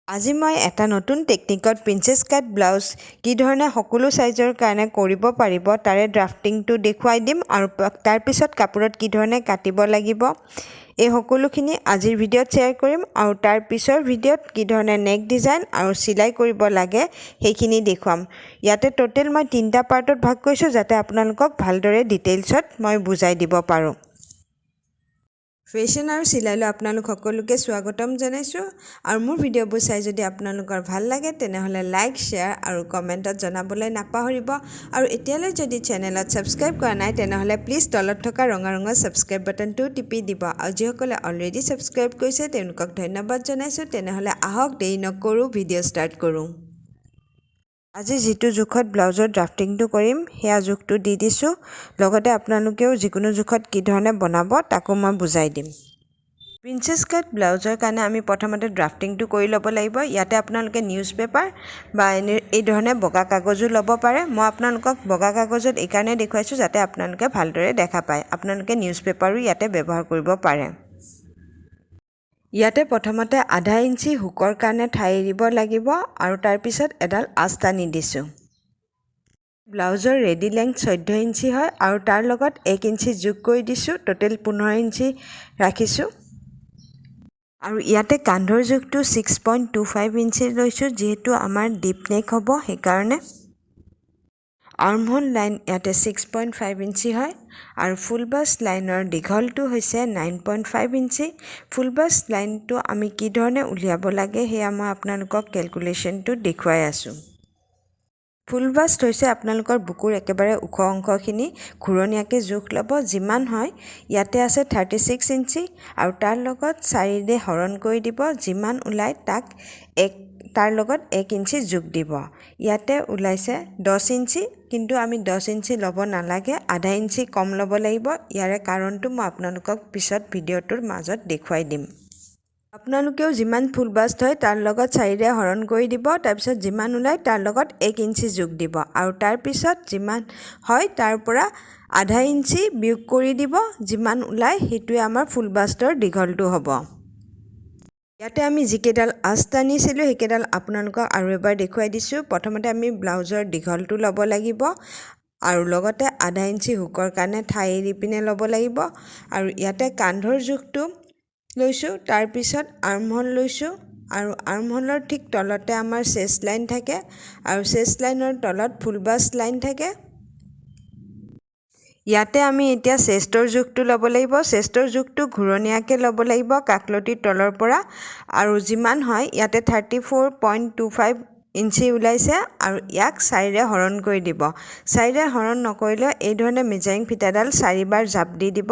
আজি মই এটা নতুন টেকনিকত প্ৰিন্সেছ কাট ব্লাউজ কি ধৰণে সকলো সাইজৰ কাৰণে কৰিব পাৰিব তাৰে ড্ৰাফটিংটো দেখুৱাই দিম আৰু তাৰ পিছত কাপোৰত কি ধৰণে কাটিব লাগিব এই সকলোখিনি আজিৰ ভিডিঅ'ত শ্বেয়াৰ কৰিম আৰু তাৰ পিছৰ ভিডিঅ'ত কি ধৰণে নেক ডিজাইন আৰু সিলাই কৰিব লাগে সেইখিনি দেখুৱাম ইয়াতে টোটেল মই 3টা পাৰ্টত ভাগ কৰিছো যাতে আপোনালোকক ভালদৰে ডিটেইলছত মই বুজাই দিব পাৰো ফেশন আৰু সিলাইলৈ আপোনালোক সকলোকে স্বাগতম জনাইছো আৰু মোৰ ভিডিঅ'বোৰ চাই যদি আপোনালোকৰ ভাল লাগে তেনেহলে লাইক শেয়াৰ আৰু কমেন্টত জনাবলৈ নাপাহৰিব আৰু এতিয়ালৈ যদি চেনেলত সাবস্ক্ৰাইব কৰা নাই তেনেহলে প্লিজ তলত থকা ৰঙা ৰঙৰ সাবস্ক্ৰাইব বাটনটো টিপি দিব আৰু যিসকলে অলৰেডি সাবস্ক্ৰাইব কৰিছে তেওঁলোকক ধন্যবাদ জনাইছো তেনেহলে আহক দেৰি নকৰো ভিডিঅ' ষ্টাৰ্ট কৰো আজি যেটো জুখত ব্লাউজৰ ড্ৰাফটিংটো কৰিম হেয়া জুখটো দি দিছো লগতে আপোনালোকেও যিকোনো জুখত কি ধৰণে বনাব তাকো মই বুজাই দিম প্ৰিন্সেছ কাট ব্লাউজৰ কাৰণে আমি প্ৰথমতে ড্ৰাফটিংটো কৰি ল'ব লাগিব ইয়াতে আপোনালোকে নিউজ পেপাৰ বা এই ধৰণে বগা কাগজো ল'ব পাৰে মই আপোনালোকক বগা কাগজত এই কাৰণে দেখুৱাইছো যাতে আপোনালোকে ভালদৰে দেখা পায় আপোনালোকে নিউজ পেপাৰো ইয়াতে ব্যৱহাৰ কৰিব পাৰে ইয়াতে প্ৰথমতে আধা ইঞ্চি হুকৰ কাৰণে ঠাই এৰিব লাগিব আৰু তাৰ পিছত এডাল আস্তানি দিছো ব্লাউজৰ ৰেডি লেংথ 14 ইঞ্চি হয় আৰু তাৰ লগত 1 ইঞ্চি যোগ কৰি দিছো টোটেল 15 ইঞ্চি ৰাখিছো আৰু ইয়াতে কান্ধৰ জোখটো 6.25 ইঞ্চি লৈছো যেহেতু আমাৰ ডিপ নেক হ'ব সেই কাৰণে আৰ্মহোল লাইন ইয়াতে 6.5 ইঞ্চি হয় আৰু ফুল বাষ্ট লাইনৰ দীঘলটো হৈছে 9.5 ইঞ্চি ফুল বাষ্ট লাইনটো আমি কি ধৰণে উলিয়াব লাগে হেয়া মই আপোনালোকক ক্যালকুলেশনটো দেখুৱাই আছো ফুল বাষ্ট হৈছে আপোনালোকৰ বুকুৰ একেবাৰে ওখ অংশখিনি ঘুৰণিয়াকে জোখ ল'ব যিমান হয় ইয়াতে আছে 36 ইঞ্চি আৰু তাৰ লগত 4 দে হৰণ কৰি দিব যিমান উলাই তাক তাৰ লগত 1 ইঞ্চি যোগ দিব ইয়াতে উলাইছে 10 ইঞ্চি কিন্তু আমি 10 ইঞ্চি ল'ব নালাগে আধা ইঞ্চি কম ল'ব লাগিব ইয়াৰে কাৰণটো মই আপোনালোকক পিছত ভিডিঅ'টোৰ মাজত দেখুৱাই দিম আপোনালোকেও যিমান ফুল বাষ্ট হয় তাৰ লগত 4 দে হৰণ কৰি দিব তাৰ পিছত যিমান উলাই তাৰ লগত 1 ইঞ্চি যোগ দিব আৰু তাৰ পিছত যিমান হয় তাৰ পৰা আধা ইঞ্চি বিয়োগ কৰি দিব যিমান উলাই হেতুৱে আমাৰ ফুল বাষ্টৰ দীঘলটো হ'ব ইয়াতে আমি যিকেডাল আস্তানিছিলো হেকেডাল আপোনালোকক আৰু এবাৰ দেখুৱাই দিছো প্ৰথমতে আমি ব্লাউজৰ দীঘলটো ল'ব লাগিব আৰু লগতে আধা ইঞ্চি হুকৰ কাৰণে ঠাই এৰি পিনে ল'ব লাগিব আৰু ইয়াতে কান্ধৰ জোখটো লৈছো তাৰ পিছত আৰ্মহোল লৈছো আৰু আৰ্মহোলৰ ঠিক তলতে আমাৰ চেষ্ট লাইন থাকে আৰু চেষ্ট লাইনৰ তলত ফুল বাষ্ট লাইন থাকে ইয়াতে আমি এতিয়া চেষ্টৰ জোখটো ল'ব লাগিব চেষ্টৰ জোখটো ঘুৰণিয়াকে ল'ব লাগিব কাকলটিৰ তলৰ পৰা আৰু যিমান হয় ইয়াতে 34.25 ইঞ্চি উলাইছে আৰু ইয়াক 4 ৰে হৰণ কৰি দিব 4 ৰে হৰণ নকৰিলে এই ধৰণে মেজাৰিং ফিটাডাল 4 বাৰ জাপ দি দিব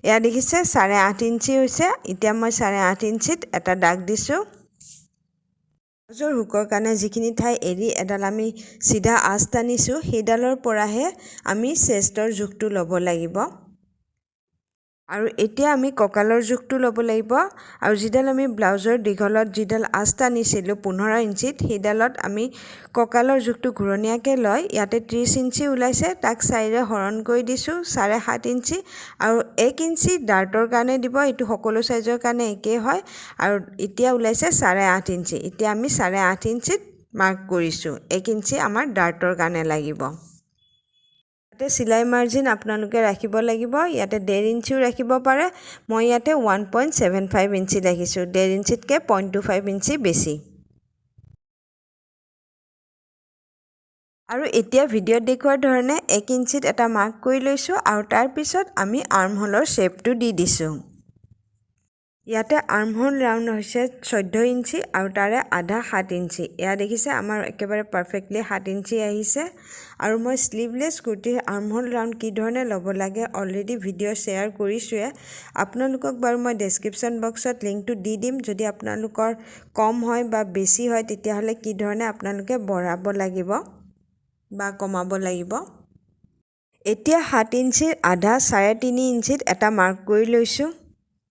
এয়া দেখিছে 8.5 ইঞ্চি হৈছে এতিয়া মই 8.5 ইঞ্চিত এটা দাগ দিছো ব্লাউজৰ হুকৰ কাৰণে যিখিনি ঠাই এৰি এডাল আমি সিধা আস্তানিছো হেডালৰ পৰাহে আমি চেষ্টৰ জোখটো ল'ব লাগিব আৰু এতিয়া আমি ককালৰ জোখটো ল'ব লাগিব আৰু যিডাল আমি ব্লাউজৰ দীঘলত যিডাল আস্তানিছিলো 15 ইঞ্চিত হেডালত আমি ককালৰ জোখটো ঘুৰণিয়াকে লয় ইয়াতে 30 ইঞ্চি উলাইছে তাক 4 ৰে হৰণ কৰি দিছো 7.5 ইঞ্চি আৰু 1 ইঞ্চি ডাৰ্টৰ কাৰণে দিব এটো সকলো সাইজৰ কাৰণে একে হয় আৰু এতিয়া উলাইছে 8.5 ইঞ্চি এতিয়া আমি 8.5 ইঞ্চিত মাৰ্ক কৰিছো 1 ইঞ্চি আমাৰ ডাৰ্টৰ কাৰণে লাগিব ইয়াতে সিলাই মাৰ্জিন আপোনালোকে ৰাখিব লাগিব ইয়াতে 1.5 ইঞ্চিও ৰাখিব পাৰে মই ইয়াতে 1.75 ইঞ্চি ৰাখিছো 1.5 ইঞ্চিতকে 0.25 ইঞ্চি বেছি আৰু এতিয়া ভিডিঅ'ত দেখুৱাৰ ধৰণে 1 ইঞ্চিত এটা মাৰ্ক কৰি লৈছো আৰু তাৰ পিছত আমি আৰ্মহোলৰ শেপটো দি দিছো ইয়াতে আৰ্মহোল ৰাউন্ড হৈছে 14 ইঞ্চি আৰু তাৰে আধা 7 ইঞ্চি এয়া দেখিছে আমাৰ একেবাৰে পাৰফেক্টলি 7 ইঞ্চি আহিছে আৰু মই স্লিভলেছ কুৰ্তিৰ আৰ্মহোল ৰাউন্ড কি ধৰণে ল'ব লাগে অলৰেডি ভিডিঅ' শ্বেয়াৰ কৰিছোৱে আপোনালোকক বাৰু মই ডেসক্ৰিপচন বক্সত লিংকটো দি দিম যদি আপোনালোকৰ কম হয় বা বেছি হয় তেতিয়াহলে কি ধৰণে আপোনালোকে বঢ়াব লাগিব বা কমাব লাগিব এতিয়া 7 ইঞ্চিৰ আধা 3.5 ইঞ্চিত এটা মাৰ্ক কৰি লৈছো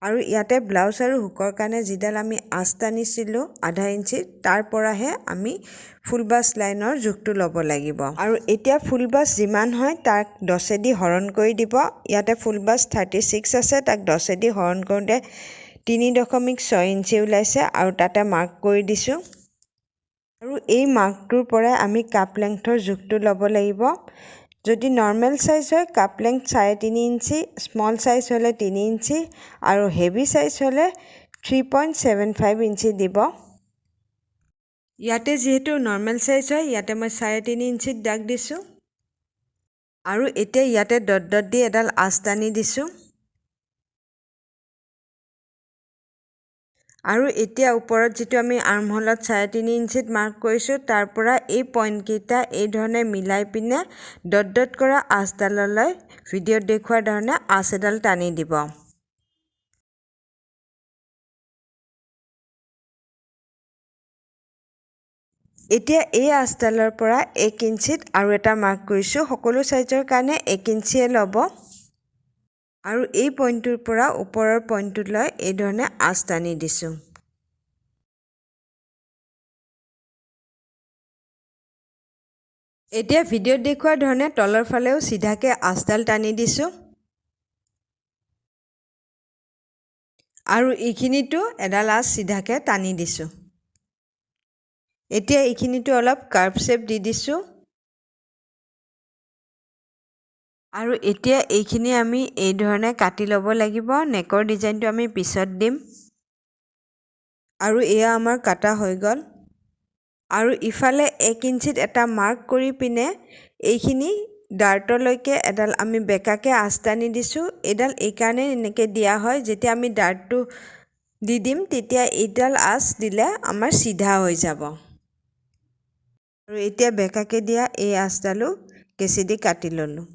আৰু ইয়াতে ব্লাউজ আৰু হুকৰ কাৰণে যিডাল আমি আস্তানিছিলো আধা ইঞ্চি তাৰ পৰাহে আমি ফুল বাষ্ট লাইনৰ জোখটো ল'ব লাগিব আৰু এতিয়া ফুল বাষ্ট যিমান হয় তাক 10 দি হৰণ কৰি দিব ইয়াতে ফুল বাষ্ট 36 আছে তাক 10 দি হৰণ কৰোতে 3.6 ইঞ্চি ওলাইছে আৰু তাতে মাৰ্ক কৰি দিছোঁ। আৰু এই মাৰ্কটোৰ পৰা আমি কাপ লেংথৰ জোখটো ল'ব লাগিব। যদি নৰ্মেল সাইজ হয় cup length 3.5 inch, small size হ'লে 3 ইঞ্চি আৰু হেভি সাইজ হ'লে 3.75 ইঞ্চি দিব। ইয়াতে যেহেতু নৰ্মেল সাইজ হয় ইয়াতে মই 3.5 ইঞ্চিত দাগ দিছোঁ। আৰু এতিয়া ইয়াতে ডট ডট দি এডাল আঁচ টানি দিছোঁ। আৰু এতিয়া ওপৰত যিটো আমি আৰ্মহলত 3.5 ইঞ্চিত মাৰ্ক কৰিছোঁ তাৰ পৰা এই পইণ্টকেইটা এই ধৰণে মিলাই পিনে ডট ডট কৰা আঁচডাললৈ ভিডিঅ'ত দেখুৱাৰ ধৰণে আঁচ এডাল টানি দিব। এতিয়া এই আঁচডালৰ পৰা 1 ইঞ্চিত আৰু এটা মাৰ্ক কৰিছোঁ। সকলো সাইজৰ কাৰণে 1 ইঞ্চিয়ে ল'ব। আৰু এই পইণ্টটোৰ পৰা ওপৰৰ পইণ্টটোলৈ এই ধৰণে আঁচ টানি দিছোঁ। এতিয়া ভিডিঅ'ত দেখুওৱা ধৰণে তলৰ ফালেও চিধাকৈ আঁচডাল টানি দিছোঁ। আৰু এইখিনিতো এডাল আঁচ চিধাকৈ টানি দিছোঁ। এতিয়া এইখিনিতো অলপ কাৰ্ভ শ্বেপ দি দিছোঁ। আৰু এতিয়া এইখিনি আমি এই ধৰণে কাটি ল'ব লাগিব। নেকৰ ডিজাইনটো আমি পিছত দিম। আৰু এয়া আমাৰ কাটা হৈ গ'ল। আৰু ইফালে 1 ইঞ্চিত এটা মাৰ্ক কৰি পিনে এইখিনি ডাৰ্টলৈকে এডাল আমি বেকাকৈ আঁচ টানি দিছোঁ। এইডাল এইকাৰণে এনেকৈ দিয়া হয় যেতিয়া আমি ডাৰ্টটো দি দিম তেতিয়া এইডাল আঁচ দিলে আমাৰ চিধা হৈ যাব। আৰু এতিয়া বেকাকৈ দিয়া এই আঁচডালো কেঁচি দি কাটি ল'লোঁ।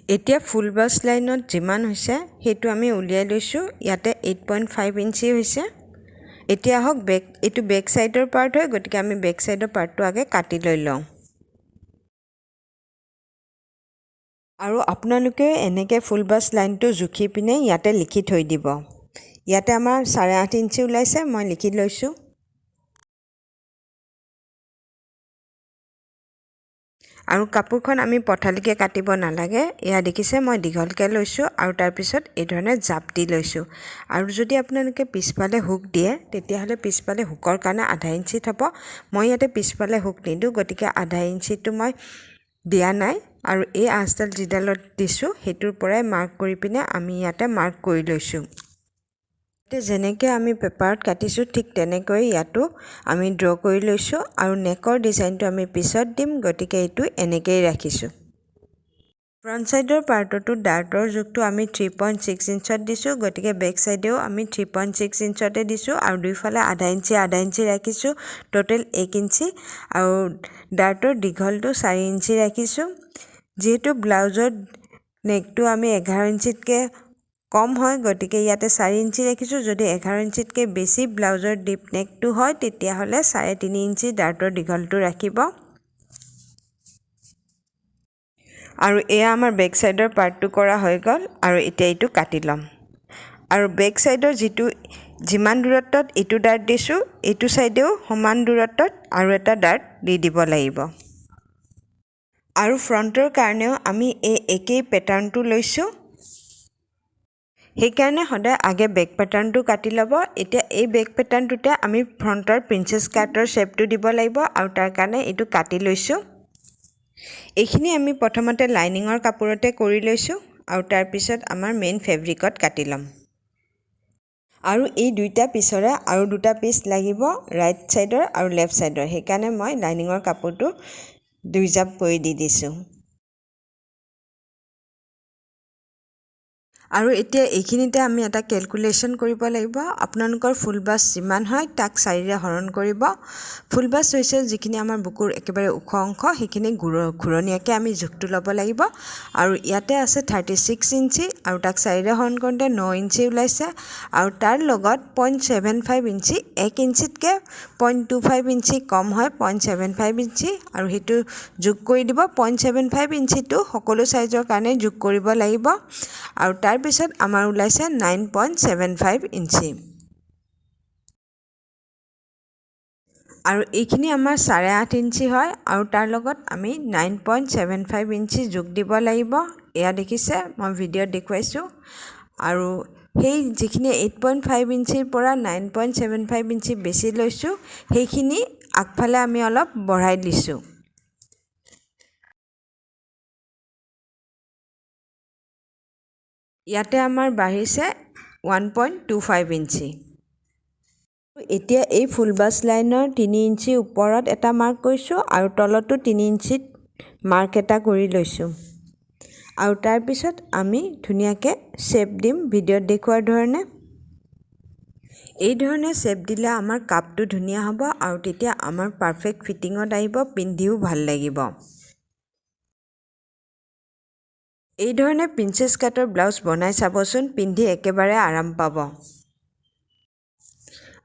এতিয়া ফুল ব্লাউজ লাইনত যিমান হৈছে সেইটো আমি উলিয়াই লৈছোঁ। ইয়াতে 8.5 ইঞ্চি হৈছে। এতিয়া আহক এইটো বেক চাইডৰ পাৰ্ট হয়, গতিকে আমি বেক চাইডৰ পাৰ্টটো আগে কাটি লৈ লওঁ। আৰু আপোনালোকেও এনেকৈ ফুল ব্লাউজ লাইনটো জুখি পিনে ইয়াতে লিখি থৈ দিব। ইয়াতে আমাৰ 8.5 ইঞ্চি ওলাইছে, মই লিখি লৈছোঁ। আৰু কাপোৰখন আমি পঠালিকৈ কাটিব নালাগে। এয়া দেখিছে মই দীঘলকৈ লৈছোঁ আৰু তাৰপিছত এই ধৰণে জাপ দি লৈছোঁ। আৰু যদি আপোনালোকে পিছফালে হুক দিয়ে তেতিয়াহ'লে পিছফালে হুকৰ কাৰণে 0.5 ইঞ্চিত হ'ব। মই ইয়াতে পিছফালে হুক নিদিওঁ, গতিকে 0.5 ইঞ্চিটো মই দিয়া নাই। আৰু এই আঁচডাল যিডালত দিছোঁ সেইটোৰ পৰাই মাৰ্ক কৰি পিনে আমি ইয়াতে মাৰ্ক কৰি লৈছোঁ। যেনেকৈ আমি পেপাৰত কাটিছোঁ ঠিক তেনেকৈ ইয়াতো আমি ড্ৰ কৰি লৈছোঁ। আৰু নেকৰ ডিজাইনটো আমি পিছত দিম, গতিকে এইটো এনেকৈয়ে ৰাখিছোঁ। ফ্ৰণ্ট ছাইডৰ পাৰ্টতো ডাৰ্টৰ জোখটো আমি 3.6 ইঞ্চত দিছোঁ, গতিকে বেক ছাইডেও আমি 3.6 ইঞ্চতে দিছোঁ। আৰু দুইফালে 0.5 ইঞ্চি ৰাখিছোঁ, টোটেল 1 ইঞ্চি। আৰু ডাৰ্টৰ দীঘলটো 4 ইঞ্চি ৰাখিছোঁ। যিহেতু ব্লাউজৰ নেকটো আমি 11 ইঞ্চিতকৈ কম হয়, গতিকে ইয়াতে 4 ইঞ্চি ৰাখিছোঁ। যদি 11 ইঞ্চিতকৈ বেছি ব্লাউজৰ ডিপ নেকটো হয় তেতিয়াহ'লে 3.5 ইঞ্চি ডাৰ্টৰ দীঘলটো ৰাখিব। আৰু এয়া আমাৰ বেক চাইডৰ পাৰ্টটো কৰা হৈ গ'ল। আৰু এতিয়া এইটো কাটি ল'ম। আৰু বেক চাইডৰ যিমান দূৰত্বত এইটো ডাৰ্ট দিছোঁ এইটো চাইডেও সমান দূৰত্বত আৰু এটা ডাৰ্ট দি দিব লাগিব। আৰু ফ্ৰণ্টৰ কাৰণেও আমি এই একেই পেটাৰ্ণটো লৈছোঁ। সেইকাৰণে সদায় আগে বেক পেটাৰ্ণটো কাটি ল'ব। এতিয়া এই বেক পেটাৰ্ণটোতে আমি ফ্ৰণ্টৰ প্ৰিন্সেছ কাটৰ শ্বেপটো দিব লাগিব আৰু তাৰ কাৰণে এইটো কাটি লৈছোঁ। এইখিনি আমি প্ৰথমতে লাইনিঙৰ কাপোৰতে কৰি লৈছোঁ আৰু তাৰপিছত আমাৰ মেইন ফেব্ৰিকত কাটি ল'ম। আৰু এই দুইটা পিছৰে আৰু দুটা পিচ লাগিব, ৰাইট ছাইডৰ আৰু লেফ্ট ছাইডৰ। সেইকাৰণে মই লাইনিঙৰ কাপোৰটো 2 জাপ কৰি দি দিছোঁ। আৰু এতিয়া এইখিনিতে আমি এটা কেলকুলেশ্যন কৰিব লাগিব। আপোনালোকৰ ফুল ব্লাউজ যিমান হয় তাক 4ৰে হৰণ কৰিব। ফুল ব্লাউজ হৈছে যিখিনি আমাৰ বুকুৰ একেবাৰে ওখ অংশ, সেইখিনি ঘূৰণীয়াকৈ আমি জোখটো ল'ব লাগিব। আৰু ইয়াতে আছে 36 ইঞ্চি আৰু তাক 4ৰে হৰণ কৰোঁতে 9 ইঞ্চি ওলাইছে। আৰু তাৰ লগত 0.75 ইঞ্চি, 1 ইঞ্চিতকৈ 0.25 ইঞ্চি কম হয় 0.75 ইঞ্চি, আৰু সেইটো যোগ কৰি দিব। 0.75 ইঞ্চিটো সকলো চাইজৰ কাৰণে যোগ কৰিব লাগিব। আৰু তাৰপিছত আমাৰ ওলাইছে 9.75 ইঞ্চি। আৰু এইখিনি আমাৰ 8.5 ইঞ্চি হয় আৰু তাৰ লগত আমি 9.75 ইঞ্চি যোগ দিব লাগিব। এয়া দেখিছে মই ভিডিঅ'ত দেখুৱাইছোঁ আৰু সেই যিখিনি 8.5 ইঞ্চিৰ পৰা 9.75 ইঞ্চি বেছি লৈছোঁ সেইখিনি আগফালে আমি অলপ বঢ়াই দিছোঁ। ইয়াতে আমাৰ বাঢ়িছে 1.25 ইঞ্চি। এতিয়া এই ফুল বাছ লাইনৰ 3 ইঞ্চি ওপৰত এটা মাৰ্ক কৰিছোঁ আৰু তলতো 3 ইঞ্চিত মাৰ্ক এটা কৰি লৈছোঁ আৰু তাৰপিছত আমি ধুনীয়াকৈ শ্বেপ দিম ভিডিঅ'ত দেখুৱাৰ ধৰণে। এই ধৰণে শ্বেপ দিলে আমাৰ কাপটো ধুনীয়া হ'ব আৰু তেতিয়া আমাৰ পাৰফেক্ট ফিটিঙত আহিব, পিন্ধিও ভাল লাগিব। এই ধৰণে প্ৰিন্সেছ কাটৰ ব্লাউজ বনাই চাবচোন, পিন্ধি একেবাৰে আৰাম পাব।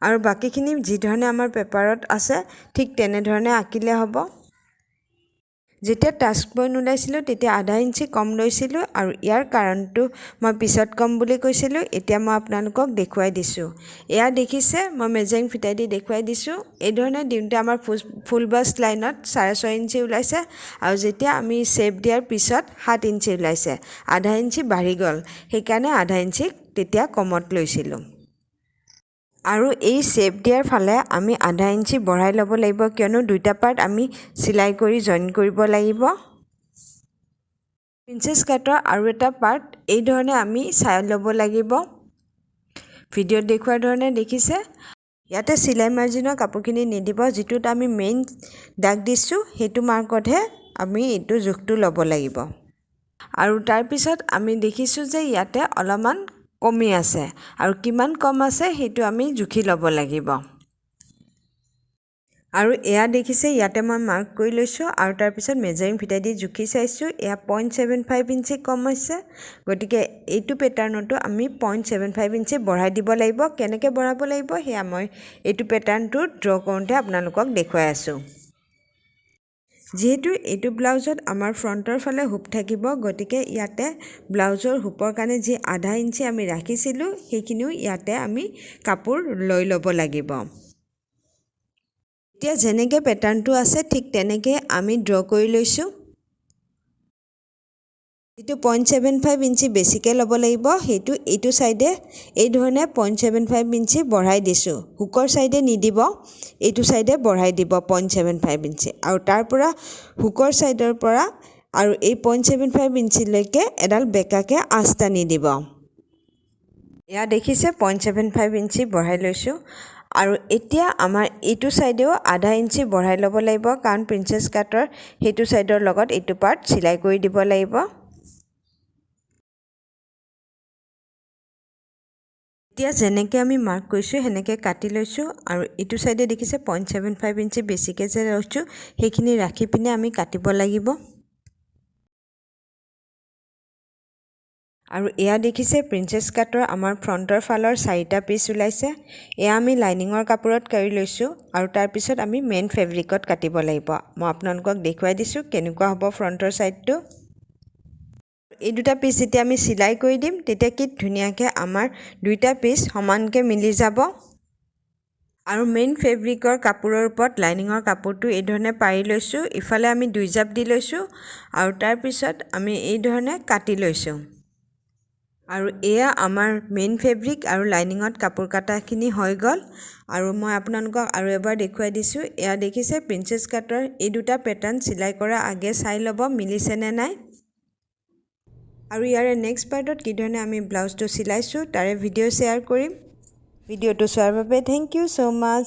আৰু বাকীখিনি যি ধৰণে আমাৰ পেপাৰত আছে ঠিক তেনেধৰণে আঁকিলে হ'ব। যেতিয়া টাস্ক পইণ্ট ওলাইছিলোঁ তেতিয়া আধা ইঞ্চি কম লৈছিলোঁ আৰু ইয়াৰ কাৰণটো মই পিছত কম বুলি কৈছিলোঁ। এতিয়া মই আপোনালোকক দেখুৱাই দিছোঁ। এয়া দেখিছে মই মেজাৰিং ফিতাই দি দেখুৱাই দিছোঁ। এই ধৰণে দিওঁতে আমাৰ ফুল বাছ লাইনত 6.5 ইঞ্চি ওলাইছে আৰু যেতিয়া আমি শ্বেপ দিয়াৰ পিছত 7 ইঞ্চি ওলাইছে, আধা ইঞ্চি বাঢ়ি গ'ল, সেইকাৰণে আধা ইঞ্চি তেতিয়া কমত লৈছিলোঁ। আৰু এই শ্বেপ দিয়াৰ ফালে আমি আধা ইঞ্চি বঢ়াই ল'ব লাগিব, কিয়নো দুইটা পাৰ্ট আমি চিলাই কৰি জইন কৰিব লাগিব। প্ৰিন্সেছ কাটৰ আৰু এটা পাৰ্ট এই ধৰণে আমি চাই ল'ব লাগিব। ভিডিঅ'ত দেখুৱাৰ ধৰণে দেখিছে। ইয়াতে চিলাই মাৰ্জিনৰ কাপোৰখিনি নিদিব, যিটোত আমি মেইন দাগ দিছোঁ সেইটো মাৰ্কতহে আমি এইটো জোখটো ল'ব লাগিব। আৰু তাৰপিছত আমি দেখিছোঁ যে ইয়াতে অলপমান কমি আছে আৰু কিমান কম আছে সেইটো আমি জুখি ল'ব লাগিব। আৰু এয়া দেখিছে ইয়াতে মই মাৰ্ক কৰি লৈছোঁ আৰু তাৰপিছত মেজাৰিং ফিতাই দি জুখি চাইছোঁ। এয়া 0.75 ইঞ্চি কম হৈছে, গতিকে এইটো পেটাৰ্ণতো আমি 0.75 ইঞ্চি বঢ়াই দিব লাগিব। কেনেকৈ বঢ়াব লাগিব সেয়া মই এইটো পেটাৰ্ণটো ড্ৰ কৰোঁতে আপোনালোকক দেখুৱাই আছোঁ। যিহেতু এইটো ব্লাউজত আমাৰ ফ্ৰণ্টৰ ফালে হুপ থাকিব, গতিকে ইয়াতে ব্লাউজৰ হুপৰ কাৰণে যি আধা ইঞ্চি আমি ৰাখিছিলোঁ সেইখিনিও ইয়াতে আমি কাপোৰ লৈ ল'ব লাগিব। এতিয়া যেনেকৈ পেটাৰ্ণটো আছে ঠিক তেনেকৈ আমি ড্ৰ কৰি লৈছোঁ। যিটো 0.75 ইঞ্চি বেছিকৈ ল'ব লাগিব সেইটো এইটো ছাইডে এই ধৰণে 0.75 ইঞ্চি বঢ়াই দিছোঁ। হুকৰ ছাইডে নিদিব, এইটো ছাইডে বঢ়াই দিব 0.75 ইঞ্চি আৰু তাৰ পৰা হুকৰ ছাইডৰ পৰা আৰু এই 0.75 ইঞ্চিলৈকে এডাল বেকাকৈ আঁচ টানি দিব। এয়া দেখিছে 0.75 ইঞ্চি বঢ়াই লৈছোঁ আৰু এতিয়া আমাৰ এইটো ছাইডেও আধা ইঞ্চি বঢ়াই ল'ব লাগিব, কাৰণ প্ৰিন্সেছ কাটৰ সেইটো ছাইডৰ লগত এইটো পাৰ্ট চিলাই কৰি দিব লাগিব। এতিয়া যেনেকৈ আমি মাৰ্ক কৰিছোঁ সেনেকৈ কাটি লৈছোঁ আৰু এইটো ছাইডে দেখিছে 0.75 ইঞ্চি বেছিকৈ যে লৈছোঁ সেইখিনি ৰাখি পিনে আমি কাটিব লাগিব। আৰু এয়া দেখিছে প্ৰিন্সেছ কাটৰ আমাৰ ফ্ৰণ্টৰ ফালৰ 4টা পিচ ওলাইছে। এয়া আমি লাইনিঙৰ কাপোৰত কৰি লৈছোঁ আৰু তাৰপিছত আমি মেইন ফেব্ৰিকত কাটিব লাগিব। মই আপোনালোকক দেখুৱাই দিছোঁ কেনেকুৱা হ'ব ফ্ৰণ্টৰ ছাইডটো। এই দুটা পিচ যেতিয়া আমি চিলাই কৰি দিম তেতিয়া কি ধুনীয়াকৈ আমাৰ দুইটা পিচ সমানকৈ মিলি যাব। আৰু মেইন ফেব্ৰিকৰ কাপোৰৰ ওপৰত লাইনিঙৰ কাপোৰটো এই ধৰণে পাৰি লৈছোঁ। ইফালে আমি 2 জাপ দি লৈছোঁ আৰু তাৰপিছত আমি এই ধৰণে কাটি লৈছোঁ। আৰু এয়া আমাৰ মেইন ফেব্ৰিক আৰু লাইনিঙত কাপোৰ কাটাখিনি হৈ গ'ল। আৰু মই আপোনালোকক আৰু এবাৰ দেখুৱাই দিছোঁ। এয়া দেখিছে প্ৰিন্সেছ কাটৰ এই দুটা পেটাৰ্ণ চিলাই কৰা আগে চাই ল'ব মিলিছেনে নাই। আৰু ইয়াৰে নেক্সট পাৰ্টত কি ধৰণে আমি ব্লাউজটো চিলাইছোঁ তাৰে ভিডিঅ' শ্বেয়াৰ কৰিম। ভিডিঅ'টো চোৱাৰ বাবে থেংক ইউ ছ' মাছ।